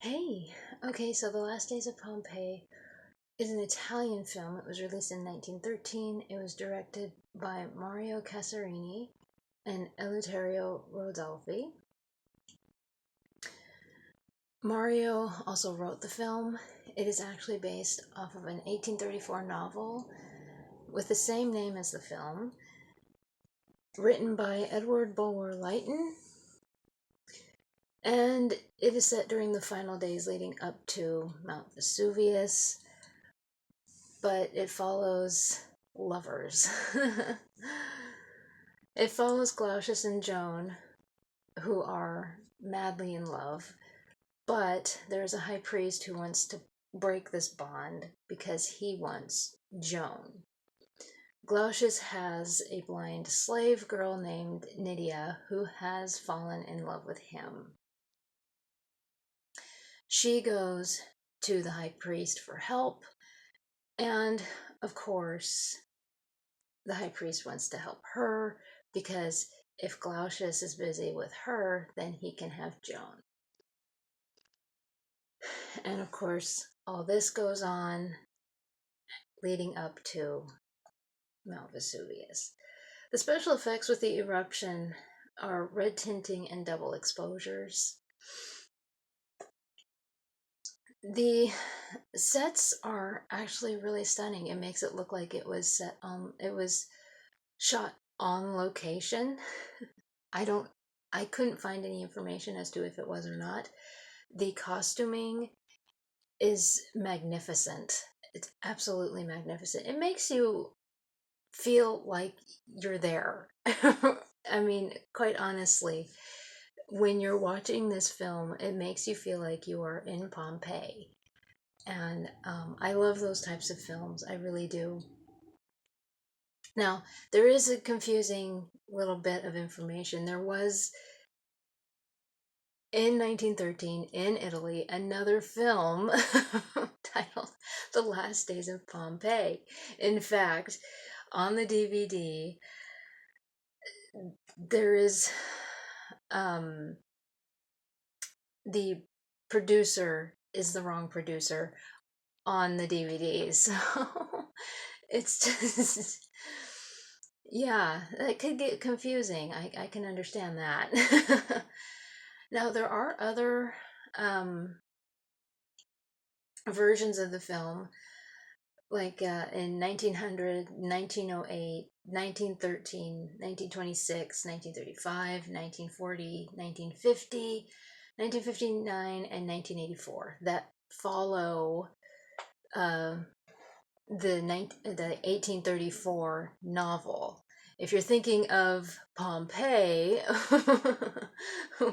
Hey, okay, so The Last Days of Pompeii is an Italian film. It was released in 1913. It was directed by Mario Casarini and Eleuterio Rodolfi. Mario also wrote the film. It is actually based off of an 1834 novel with the same name as the film, written by Edward Bulwer-Lytton, and it is set during the final days leading up to Mount Vesuvius, but it follows lovers. It follows Glaucus and Jone, who are madly in love, but there's a high priest who wants to break this bond because he wants Jone. Glaucus has a blind slave girl named Nydia who has fallen in love with him. She goes to the high priest for help, and of course, the high priest wants to help her because if Glaucus is busy with her, then he can have Joan. And of course, all this goes on leading up to Mount Vesuvius. The special effects with the eruption are red tinting and double exposures. The sets are actually really stunning. It makes it look like it was shot on location. I couldn't find any information as to if it was or not. The costuming is magnificent. It's absolutely magnificent. It makes you feel like you're there. I mean, quite honestly, when you're watching this film, it makes you feel like you are in Pompeii. And I love those types of films. I really do. Now, there is a confusing little bit of information. There was, in 1913, in Italy, another film titled The Last Days of Pompeii. In fact, on the DVD, there is the producer is the wrong producer on the DVD. So it's just, yeah, it could get confusing. I can understand that. Now, there are other versions of the film, like in 1900, 1908, 1913, 1926, 1935, 1940, 1950, 1959, and 1984 that follow uh, the 1834 novel. If you're thinking of Pompeii,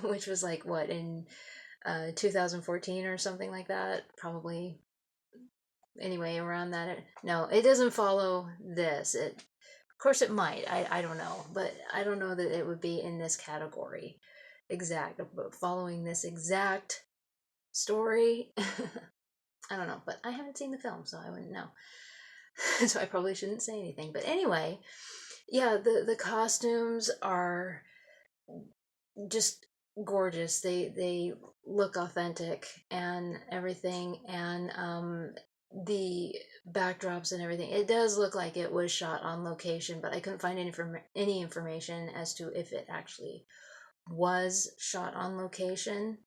which was like what in 2014 or something like that, probably anyway around that. No, it doesn't follow this. It, of course, it might. I don't know, but I don't know that it would be in this category exact, but following this exact story. I don't know, but I haven't seen the film, so I wouldn't know. So I probably shouldn't say anything. But anyway, yeah, the costumes are just gorgeous. They look authentic and everything, and the backdrops and everything. It does look like it was shot on location, but I couldn't find any information as to if it actually was shot on location.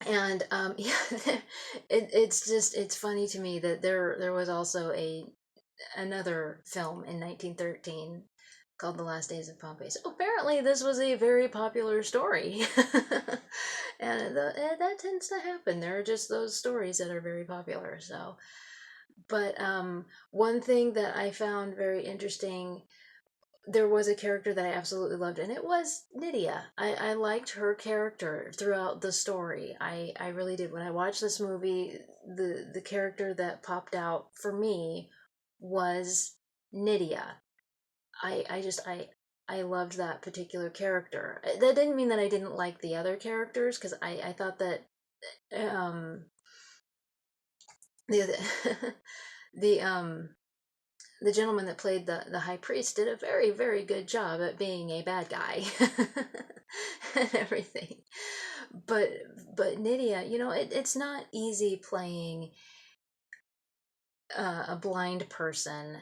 And yeah, it's funny to me that there was also another film in 1913 called The Last Days of Pompeii. So apparently this was a very popular story. And that tends to happen. There are just those stories that are very popular. So, but one thing that I found very interesting, there was a character that I absolutely loved, and it was Nydia. I liked her character throughout the story. I really did. When I watched this movie, the character that popped out for me was Nydia. I loved that particular character. That didn't mean that I didn't like the other characters, because I thought that um the the the gentleman that played the high priest did a very, very good job at being a bad guy and everything. But Nydia, it's not easy playing a blind person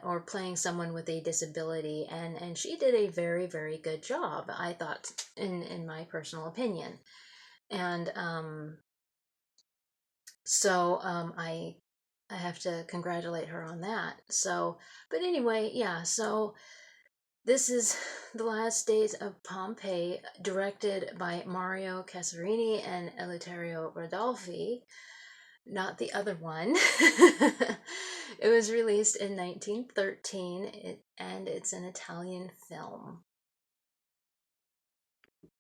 or playing someone with a disability, and she did a very, very good job, I thought, in my personal opinion. And so I have to congratulate her on that. So, but anyway, yeah, so this is The Last Days of Pompeii, directed by Mario Casarini and Eleuterio Rodolfi, not the other one. It was released in 1913, and it's an Italian film.